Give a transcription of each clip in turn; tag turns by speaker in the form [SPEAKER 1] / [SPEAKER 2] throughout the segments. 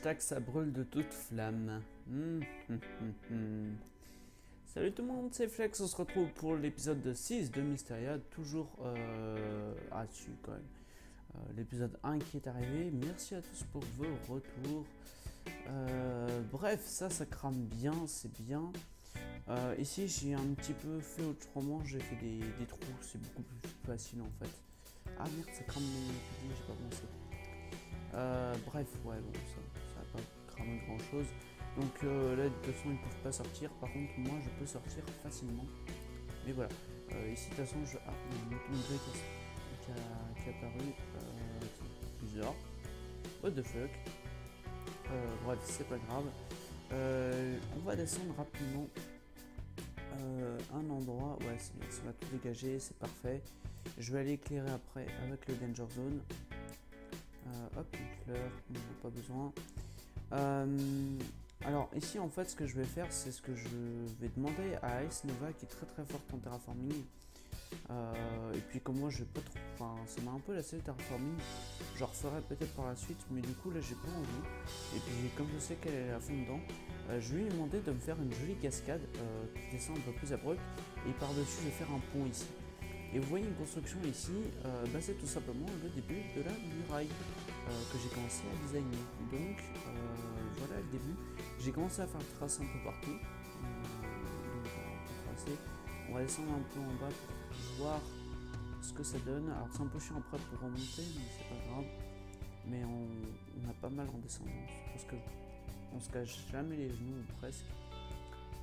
[SPEAKER 1] Hashtag ça brûle de toute flamme. Salut tout le monde, c'est Flex, on se retrouve pour l'épisode 6 de Mysteria, toujours dessus quand même. L'épisode 1 qui est arrivé, merci à tous pour vos retours. Bref, ça crame bien, c'est bien. Ici j'ai un petit peu fait autrement, j'ai fait des trous, c'est beaucoup plus facile en fait. Ah merde, ça crame mes piliers, j'ai pas pensé. Bref, ouais, bon, ça va pas cramer grand chose. Donc là, de toute façon, ils peuvent pas sortir. Par contre, moi, je peux sortir facilement. Mais voilà. Ici, de toute façon, Ah, il y a une autre grille qui est apparue. C'est bizarre. What the fuck. Bref, c'est pas grave. On va descendre rapidement. Un endroit. Ouais, c'est bien. Ça va tout dégager. C'est parfait. Je vais aller éclairer après avec le Danger Zone. Hop, une fleur, on n'en a pas besoin. Alors ici en fait ce que je vais faire c'est ce que je vais demander à Ice Nova qui est très forte en terraforming. Et puis comme moi je vais pas trop. Enfin ça m'a un peu lassé le terraforming. Je referai peut-être par la suite mais du coup là j'ai pas envie. Et puis comme je sais qu'elle est à fond dedans, je lui ai demandé de me faire une jolie cascade qui descend un peu plus abrupte. Et par dessus je vais faire un pont ici. Et vous voyez une construction ici, c'est tout simplement le début de la muraille que j'ai commencé à designer. Donc voilà le début. J'ai commencé à faire le tracé un peu partout. Donc on peut tracer. On va descendre un peu en bas pour voir ce que ça donne. Alors c'est un peu chiant après pour remonter, mais c'est pas grave. Mais on a pas mal en descendant. Parce que on se cache jamais les genoux ou presque.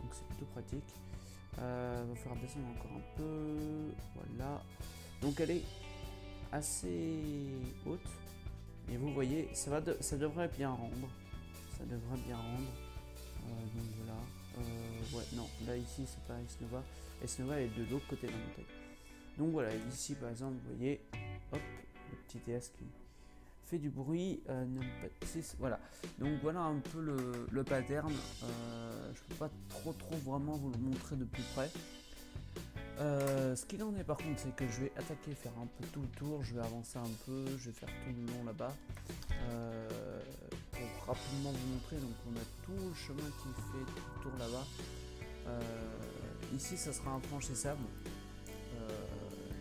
[SPEAKER 1] Donc c'est plutôt pratique. Va falloir descendre encore un peu. Voilà. Donc elle est assez haute. Et vous voyez, ça devrait bien rendre. Ça devrait bien rendre. Donc voilà. Ouais, non, là ici c'est pas Esnova. Esnova est de l'autre côté de la montagne. Donc voilà, ici par exemple, vous voyez, hop, le petit TS qui fait du bruit. Voilà. Donc voilà un peu le pattern. Je peux pas trop vraiment vous le montrer de plus près. Ce qu'il en est par contre, c'est que je vais attaquer, faire un peu tout le tour, je vais avancer un peu, je vais faire tout le long là-bas. Pour rapidement vous montrer, donc on a tout le chemin qui fait tout le tour là-bas. Ici, ça sera infranchissable.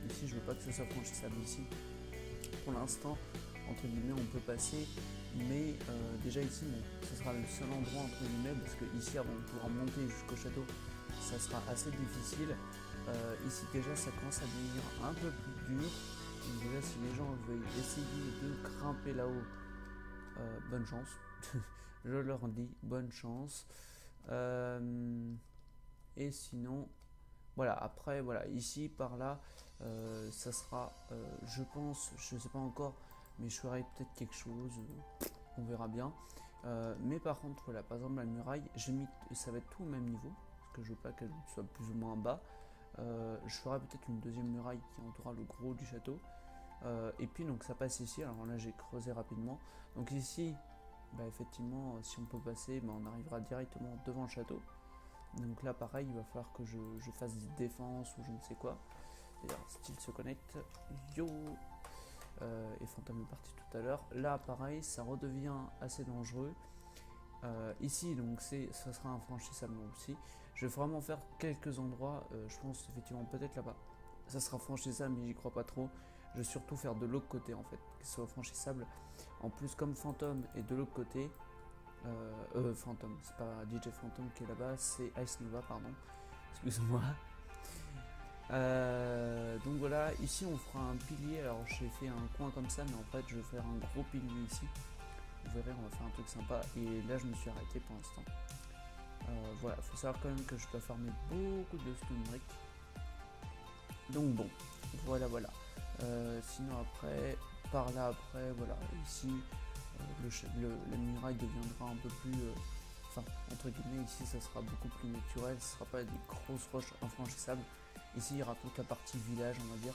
[SPEAKER 1] Ici, je veux pas que ce soit franchissable ici. Pour l'instant, entre guillemets, on peut passer, mais déjà ici, bon, ce sera le seul endroit entre guillemets, parce que ici, avant de pouvoir monter jusqu'au château, ça sera assez difficile. Ici déjà ça commence à devenir un peu plus dur. Donc déjà si les gens veulent essayer de grimper là-haut, bonne chance. Je leur dis bonne chance. Et sinon, voilà, après voilà, ici par là, ça sera, je pense, je sais pas encore, mais je ferai peut-être quelque chose, on verra bien. Mais par contre, voilà, par exemple la muraille, ça va être tout au même niveau, parce que je veux pas qu'elle soit plus ou moins bas. Je ferai peut-être une deuxième muraille qui entourera le gros du château. Et puis donc ça passe ici, alors là j'ai creusé rapidement. Donc ici, effectivement, si on peut passer, on arrivera directement devant le château. Donc là pareil, il va falloir que je fasse des défenses ou je ne sais quoi. D'ailleurs, Style se connecte. Yo et Fantôme est parti tout à l'heure. Là pareil, ça redevient assez dangereux. Ici donc ça sera infranchissable aussi. Je vais vraiment faire quelques endroits, je pense effectivement peut-être là-bas. Ça sera franchissable mais j'y crois pas trop. Je vais surtout faire de l'autre côté en fait, que ce soit franchissable. En plus comme Fantôme est de l'autre côté, Fantôme, c'est pas DJ Fantôme qui est là-bas, c'est Ice Nova pardon, excuse-moi. Donc voilà, ici on fera un pilier, alors j'ai fait un coin comme ça mais en fait je vais faire un gros pilier ici. Vous verrez, on va faire un truc sympa. Et là, je me suis arrêté pour l'instant. Voilà, il faut savoir quand même que je dois farmer beaucoup de stone brick. Donc bon, voilà. Sinon après, par là après, voilà, ici, la muraille deviendra un peu plus... Enfin, entre guillemets, ici, ça sera beaucoup plus naturel. Ce ne sera pas des grosses roches infranchissables. Ici, il y aura toute la partie village, on va dire.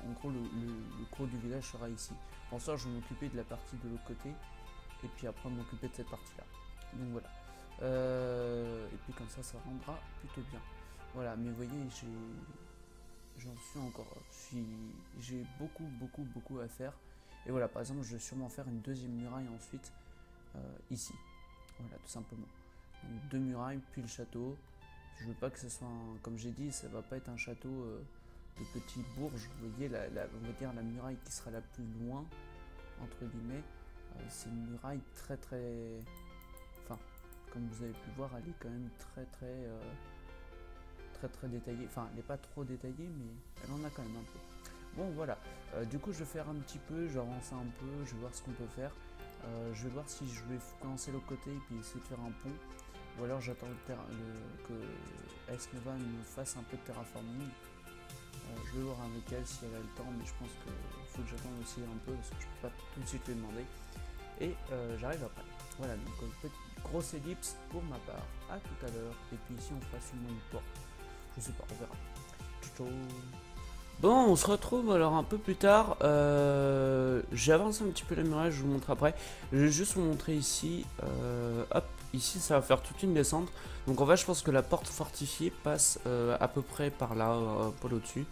[SPEAKER 1] En gros, le gros du village sera ici. Pour ça, je vais m'occuper de la partie de l'autre côté. Et puis après, m'occuper de cette partie-là. Donc voilà. Et puis comme ça rendra plutôt bien. Voilà, mais vous voyez, j'en suis encore. J'ai beaucoup à faire. Et voilà, par exemple, je vais sûrement faire une deuxième muraille ensuite. ici. Voilà, tout simplement. Donc 2 murailles, puis le château. Je veux pas que ce soit, comme j'ai dit, ça va pas être un château de petits bourges. Vous voyez, on va dire la muraille qui sera la plus loin, entre guillemets, c'est une muraille très très... Enfin, comme vous avez pu voir, elle est quand même très détaillée. Enfin, elle n'est pas trop détaillée, mais elle en a quand même un peu. Bon, voilà. Du coup, je vais faire un petit peu, j'avance un peu, je vais voir ce qu'on peut faire. Je vais voir si je vais commencer l'autre côté et puis essayer de faire un pont. Ou alors j'attends que AS Nova me fasse un peu de terraforming. Je vais voir avec elle si elle a le temps, mais je pense qu'il faut que j'attende aussi un peu parce que je peux pas tout de suite lui demander. Et j'arrive après. Voilà, donc petite grosse ellipse pour ma part. À tout à l'heure. Et puis ici on fera sûrement une porte. Je sais pas, on verra. Ciao. Bon, on se retrouve alors un peu plus tard. J'avance un petit peu la muraille, je vous montre après. Je vais juste vous montrer ici. Hop, ici ça va faire toute une descente. Donc en fait, je pense que la porte fortifiée passe à peu près par là, par au-dessus.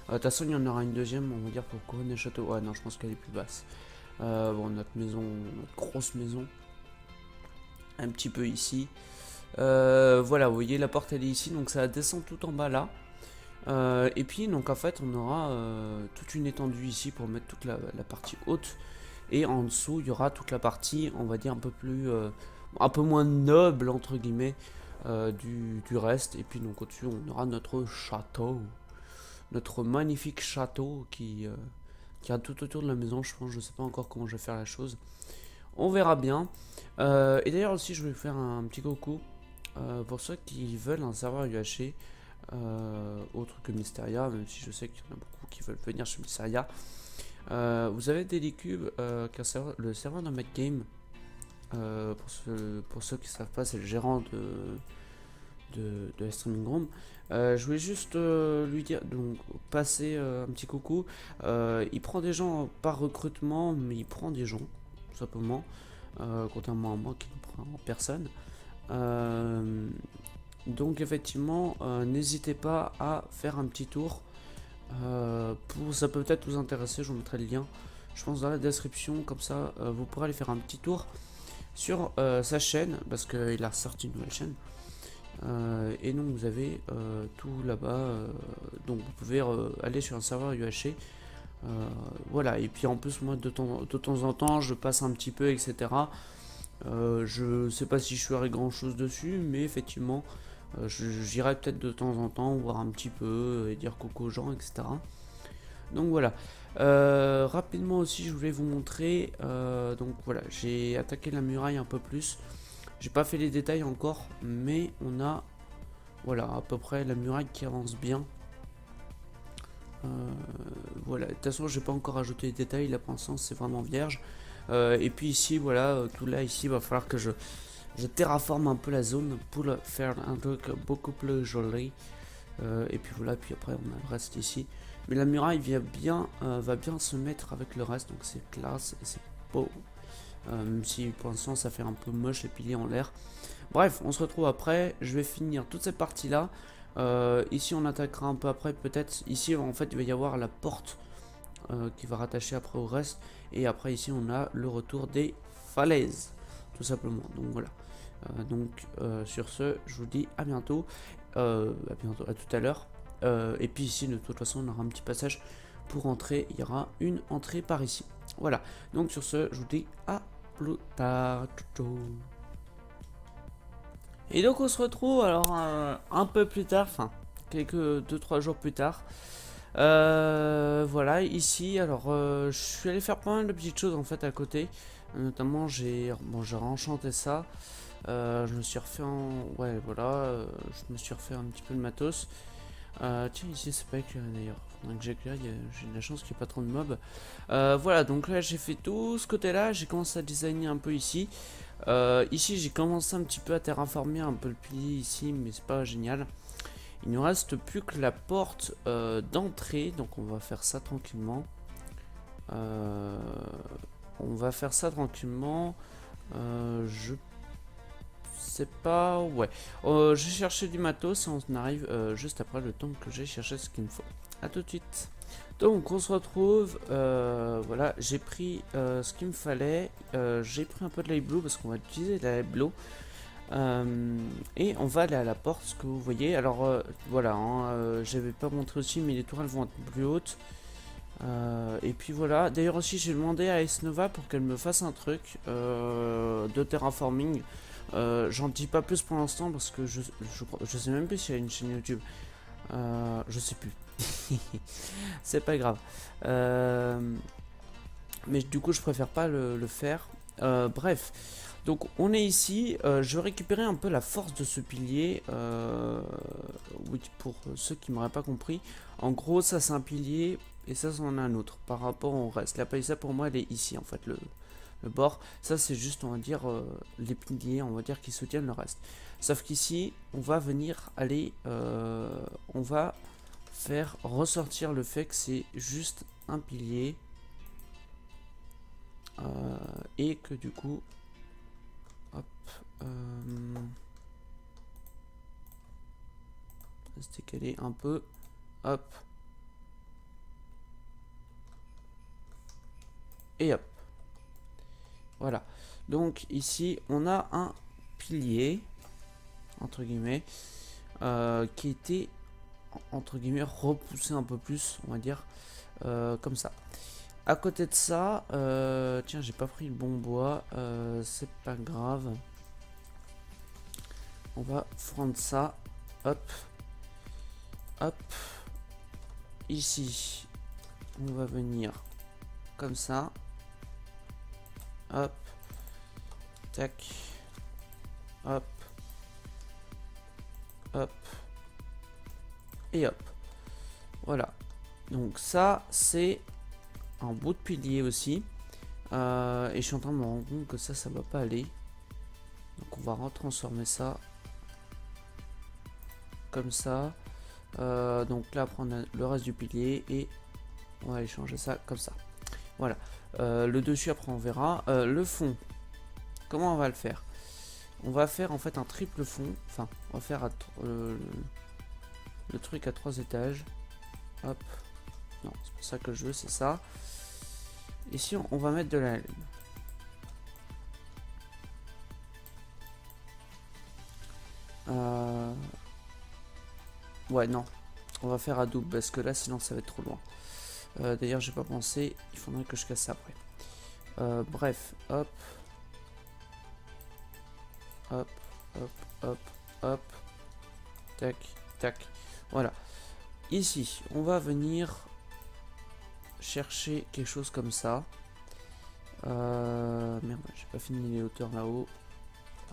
[SPEAKER 1] De toute façon, il y en aura une deuxième, on va dire, pour couronner le château. Ouais, non, je pense qu'elle est plus basse. Bon, notre maison, notre grosse maison. Un petit peu ici. Voilà, vous voyez, la porte elle est ici, donc ça descend tout en bas là. Et puis donc en fait on aura toute une étendue ici pour mettre toute la partie haute, et en dessous il y aura toute la partie on va dire un peu plus un peu moins noble entre guillemets du reste. Et puis donc au-dessus on aura notre château, notre magnifique château qui a tout autour de la maison. Je pense, je sais pas encore comment je vais faire la chose, on verra bien. Et d'ailleurs aussi je vais faire un petit coucou pour ceux qui veulent un serveur UHC autre que Mysteria, même si je sais qu'il y en a beaucoup qui veulent venir chez Mysteria. Vous avez Delicube, le serveur de MacGame. Pour ceux qui ne savent pas, c'est le gérant de Streaming Room. Je voulais juste lui dire, donc passer un petit coucou. Il prend des gens par recrutement, mais il prend des gens, tout simplement. Contrairement à moi qui ne prend personne. Donc effectivement, n'hésitez pas à faire un petit tour. Ça peut peut-être vous intéresser, je vous mettrai le lien, je pense, dans la description. Comme ça, vous pourrez aller faire un petit tour sur sa chaîne, parce qu'il a sorti une nouvelle chaîne. Et donc vous avez tout là-bas. Donc vous pouvez aller sur un serveur UHC. Voilà, et puis en plus, moi de temps en temps, je passe un petit peu, etc. Je sais pas si je ferai grand chose dessus, mais effectivement j'irai peut-être de temps en temps voir un petit peu et dire coucou aux gens, etc. Donc voilà. Rapidement aussi je voulais vous montrer, donc voilà, j'ai attaqué la muraille un peu plus. J'ai pas fait les détails encore, mais on a, voilà, à peu près la muraille qui avance bien. Voilà, de toute façon j'ai pas encore ajouté les détails, là pour l'instant c'est vraiment vierge. Et puis ici, voilà, tout là ici, va falloir que je terraforme un peu la zone pour faire un truc beaucoup plus joli. Et puis voilà, puis après on a le reste ici. Mais la muraille va bien se mettre avec le reste, donc c'est classe et c'est beau. Même si pour l'instant ça fait un peu moche et pilier en l'air. Bref, on se retrouve après. Je vais finir toute cette partie là. Ici on attaquera un peu après peut-être. Ici en fait il va y avoir la porte qui va rattacher après au reste. Et après ici on a le retour des falaises, tout simplement. Donc voilà. Sur ce, je vous dis à bientôt. À tout à l'heure. Et puis ici de toute façon on aura un petit passage pour entrer. Il y aura une entrée par ici. Voilà. Donc sur ce, je vous dis à plus tard. Et donc on se retrouve alors un peu plus tard, enfin quelques 2-3 jours plus tard. Voilà, ici, alors je suis allé faire pas mal de petites choses en fait à côté. Notamment j'ai réenchanté ça. Je me suis refait ouais voilà, je me suis refait un petit peu de matos. Tiens, ici c'est pas éclairé d'ailleurs, faudrait que j'éclaire, j'ai de la chance qu'il n'y ait pas trop de mobs. Voilà, donc là j'ai fait tout ce côté là, j'ai commencé à designer un peu ici. Ici j'ai commencé un petit peu à terraformer un peu le pilier ici, mais c'est pas génial. Il ne reste plus que la porte d'entrée, donc on va faire ça tranquillement. Je sais pas, ouais. J'ai cherché du matos et on arrive juste après, le temps que j'ai cherché ce qu'il me faut. A tout de suite. Donc on se retrouve, voilà, j'ai pris ce qu'il me fallait, j'ai pris un peu de light blue parce qu'on va utiliser de la light blue. Et on va aller à la porte, ce que vous voyez. Alors voilà, hein, j'avais pas montré aussi, mais les tourelles vont être plus hautes. Et puis voilà, d'ailleurs aussi j'ai demandé à Ice Nova pour qu'elle me fasse un truc de terraforming. J'en dis pas plus pour l'instant parce que je sais même plus s'il y a une chaîne YouTube. Je sais plus. C'est pas grave. Mais du coup je préfère pas le faire. Bref. Donc on est ici, je vais récupérer un peu la force de ce pilier, oui, pour ceux qui m'auraient pas compris. En gros ça c'est un pilier et ça c'en est un autre par rapport au reste. La palissade pour moi elle est ici en fait, le bord. Ça c'est juste on va dire les piliers, on va dire qui soutiennent le reste. Sauf qu'ici on va venir aller, on va faire ressortir le fait que c'est juste un pilier. Et que du coup... Hop, se décaler un peu, hop, et hop, voilà. Donc ici on a un pilier entre guillemets qui était entre guillemets repoussé un peu plus, on va dire comme ça. À côté de ça, tiens, j'ai pas pris le bon bois, c'est pas grave. On va prendre ça, hop, hop. Ici, on va venir comme ça, hop, tac, hop, hop, et hop. Voilà. Donc ça, c'est un bout de pilier aussi. Et je suis en train de me rendre compte que ça va pas aller. Donc on va retransformer ça comme ça. Donc là prendre le reste du pilier et on va aller changer ça comme ça. Voilà. Le dessus après on verra. Le fond, comment on va le faire? On va faire en fait un triple fond. Enfin on va faire le truc à 3 étages. Hop. Non, c'est pas ça que je veux, c'est ça. Ici on va mettre de la laine. Ouais, non, on va faire à double parce que là sinon ça va être trop loin. D'ailleurs j'ai pas pensé, il faudrait que je casse ça après. Bref, hop, hop, hop, hop, hop, tac, tac, voilà. Ici on va venir chercher quelque chose comme ça. Merde, j'ai pas fini les hauteurs là-haut.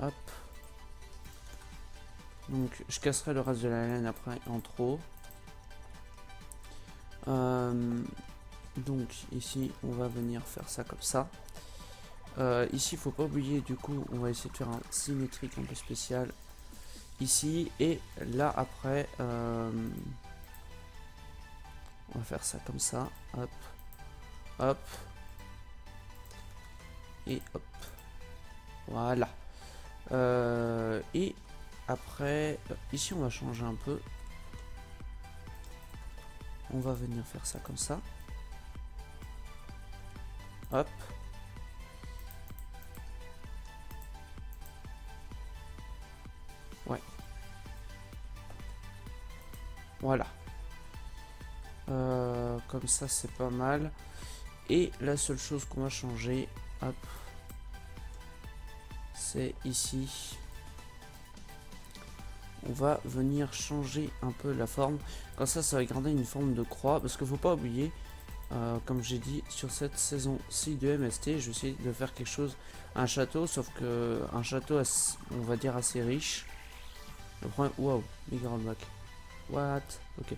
[SPEAKER 1] Hop. Donc je casserai le reste de la laine après en trop. Donc ici on va venir faire ça comme ça. Ici il faut pas oublier, du coup on va essayer de faire un symétrique un peu spécial ici, et là après on va faire ça comme ça, hop, hop, et hop, voilà. Et après, ici on va changer un peu. On va venir faire ça comme ça. Hop. Ouais. Voilà. Comme ça c'est pas mal. Et la seule chose qu'on va changer, hop, c'est ici. On va venir changer un peu la forme. Comme ça va garder une forme de croix. Parce qu'il ne faut pas oublier, comme j'ai dit, sur cette saison-ci de MST, je vais essayer de faire quelque chose, un château, sauf que un château, on va dire, assez riche. Le problème, waouh, méga rollback. What? Ok.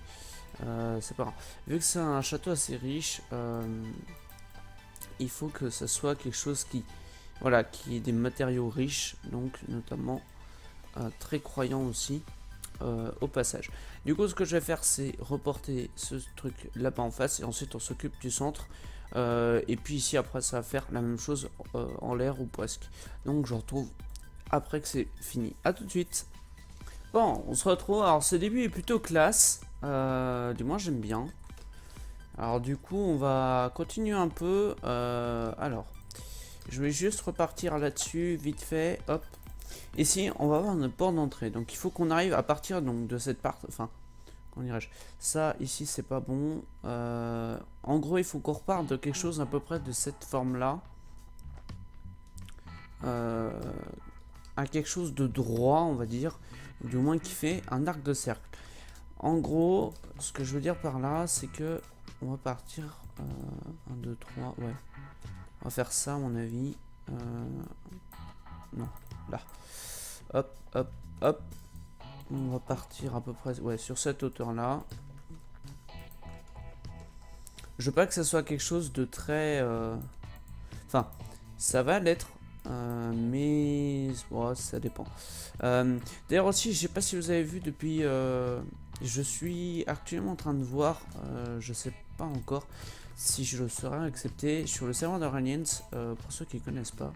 [SPEAKER 1] C'est pas grave. Vu que c'est un château assez riche, il faut que ça soit quelque chose qui, voilà, qui ait des matériaux riches, donc notamment très croyant aussi au passage. Du coup ce que je vais faire c'est reporter ce truc là-bas en face et ensuite on s'occupe du centre, et puis ici après ça va faire la même chose en l'air ou presque. Donc je retrouve après que c'est fini. A tout de suite. Bon, on se retrouve. Alors ce début est plutôt classe, du moins j'aime bien. Alors du coup, on va continuer un peu. Alors, je vais juste repartir là-dessus, vite fait, hop. Ici, on va avoir notre porte d'entrée. Donc il faut qu'on arrive à partir donc, de cette part... Enfin, comment dirais-je? Ça, ici, c'est pas bon. En gros, il faut qu'on reparte de quelque chose à peu près de cette forme-là. À quelque chose de droit, on va dire. Ou du moins qui fait un arc de cercle. En gros, ce que je veux dire par là, c'est que on va partir 1, 2, 3, ouais. On va faire ça, à mon avis. Non, là. Hop, hop, hop. On va partir à peu près ouais, sur cette hauteur-là. Je veux pas que ça soit quelque chose de très... Enfin, ça va l'être. Mais bon, ça dépend. D'ailleurs aussi, je sais pas si vous avez vu depuis... je suis actuellement en train de voir, je sais pas encore si je le serai accepté sur le serveur d'Aliens, pour ceux qui ne connaissent pas.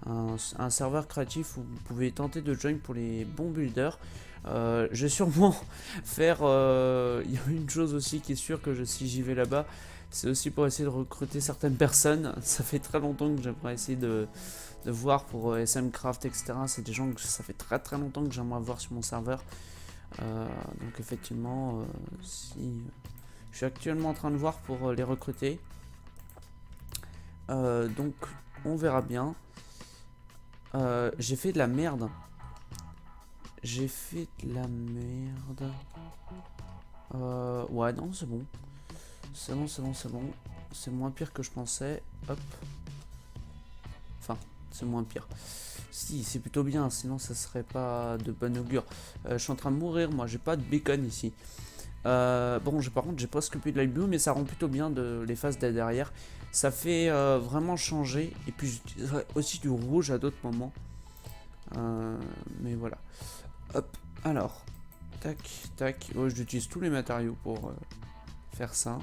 [SPEAKER 1] Un serveur créatif où vous pouvez tenter de join pour les bons builders. Je vais sûrement faire... Il y a une chose aussi qui est sûre que si j'y vais là-bas, c'est aussi pour essayer de recruter certaines personnes. Ça fait très longtemps que j'aimerais essayer de voir pour SMcraft, etc. C'est des gens que ça fait très très longtemps que j'aimerais voir sur mon serveur. Donc effectivement, si je suis actuellement en train de voir pour les recruter. Donc on verra bien. J'ai fait de la merde. J'ai fait de la merde. Ouais, non, c'est bon. C'est bon, c'est bon, c'est bon. C'est moins pire que je pensais. Hop. Enfin, c'est moins pire. Si, c'est plutôt bien, sinon ça serait pas de bon augure. Je suis en train de mourir, moi, j'ai pas de bacon ici. Bon, par contre, j'ai presque plus de light blue, mais ça rend plutôt bien les phases derrière. Ça fait vraiment changer. Et puis, j'utiliserai aussi du rouge à d'autres moments. Mais voilà. Hop, alors. Tac, tac. Oh, j'utilise tous les matériaux pour faire ça.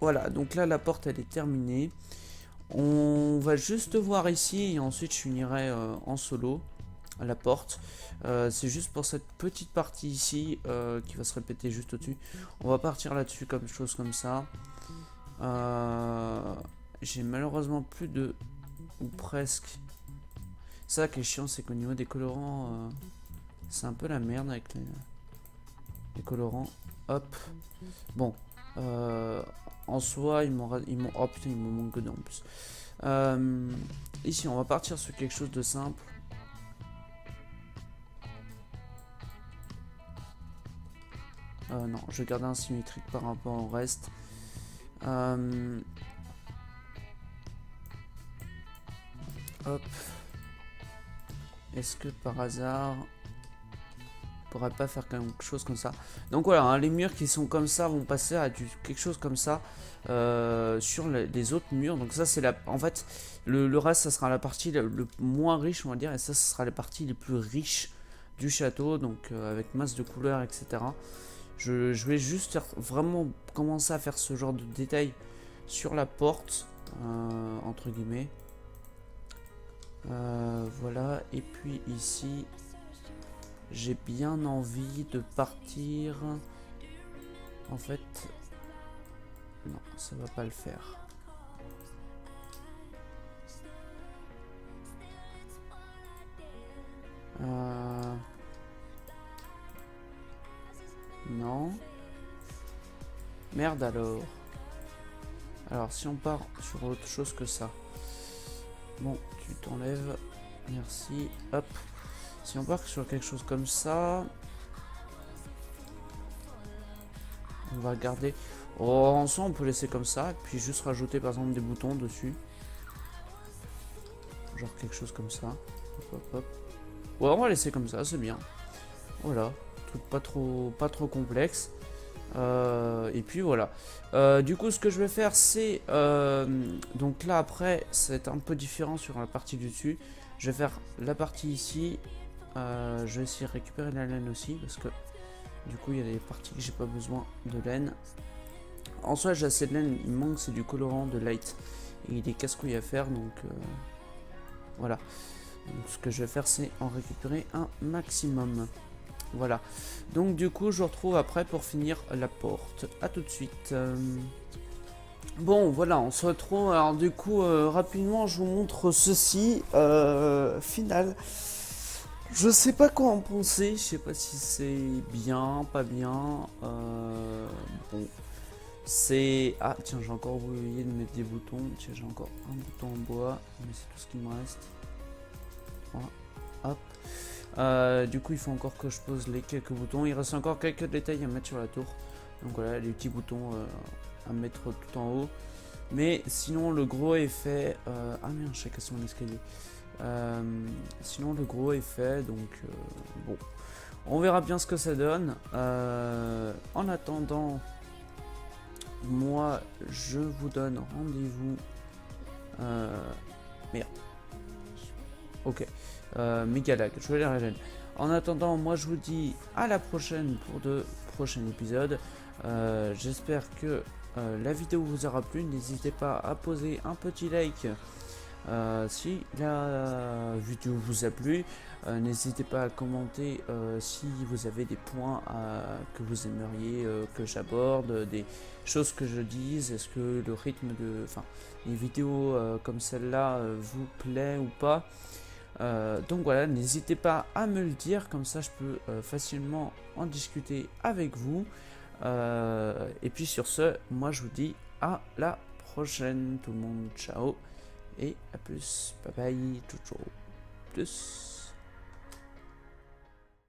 [SPEAKER 1] Voilà, donc là, la porte, elle est terminée. On va juste voir ici et ensuite je finirai en solo à la porte. C'est juste pour cette petite partie ici qui va se répéter juste au-dessus. On va partir là-dessus comme chose comme ça. J'ai malheureusement plus de... ou presque. Ça qui est chiant, c'est qu'au niveau des colorants, c'est un peu la merde avec les colorants. Hop. Bon. En soi, oh putain, il me manque que en plus. Ici, on va partir sur quelque chose de simple. Non, je vais garder un symétrique par rapport au reste. Hop. Est-ce que par hasard... pourrait pas faire quelque chose comme ça. Donc voilà, hein, les murs qui sont comme ça vont passer à quelque chose comme ça sur les autres murs. Donc ça c'est la... En fait, le reste ça sera la partie le moins riche on va dire. Et ça ce sera la partie les plus riches du château. Donc avec masse de couleurs etc. Je vais juste vraiment commencer à faire ce genre de détails sur la porte. Entre guillemets. Voilà, et puis ici... j'ai bien envie de partir. En fait, non, ça va pas le faire. Non. Merde alors. Alors si on part sur autre chose que ça. Bon, tu t'enlèves. Merci. Hop. Si on part sur quelque chose comme ça, on va garder. Oh, en soi, on peut laisser comme ça, et puis juste rajouter par exemple des boutons dessus. Genre quelque chose comme ça. Hop, hop, hop. Ouais, on va laisser comme ça, c'est bien. Voilà, truc pas trop complexe. Et puis voilà. Du coup, ce que je vais faire, c'est donc là après, c'est un peu différent sur la partie du dessus. Je vais faire la partie ici. Je vais essayer de récupérer la laine aussi parce que du coup il y a des parties que j'ai pas besoin de laine. En soi j'ai assez de laine, il me manque c'est du colorant de light et il est casse-couille à faire donc voilà. Donc, ce que je vais faire c'est en récupérer un maximum. Voilà. Donc du coup, je vous retrouve après pour finir la porte. A tout de suite. Bon, voilà, on se retrouve. Alors du coup, rapidement, je vous montre ceci. Final. Je sais pas quoi en penser. Je sais pas si c'est bien, pas bien. Bon, c'est... Ah, tiens, j'ai encore oublié de mettre des boutons. Tiens, j'ai encore un bouton en bois. Mais c'est tout ce qui me reste. Voilà. Hop. Du coup, il faut encore que je pose les quelques boutons. Il reste encore quelques détails à mettre sur la tour. Donc voilà, les petits boutons à mettre tout en haut. Mais sinon, le gros est fait. Ah merde, je sais cassé mon escalier. Sinon, le gros est fait. Donc bon, on verra bien ce que ça donne. En attendant, moi, je vous donne rendez-vous. Merde. Ok. Megalag, je vais les régénérer. En attendant, moi je vous dis à la prochaine pour de prochains épisodes. J'espère que la vidéo vous aura plu. N'hésitez pas à poser un petit like si la vidéo vous a plu. N'hésitez pas à commenter si vous avez des points que vous aimeriez que j'aborde, des choses que je dise. Est-ce que le rythme de, enfin, les vidéos comme celle-là vous plaît ou pas? Donc voilà, n'hésitez pas à me le dire, comme ça je peux facilement en discuter avec vous. Et puis sur ce, moi je vous dis à la prochaine tout le monde, ciao et à plus, bye bye, ciao ciao, plus.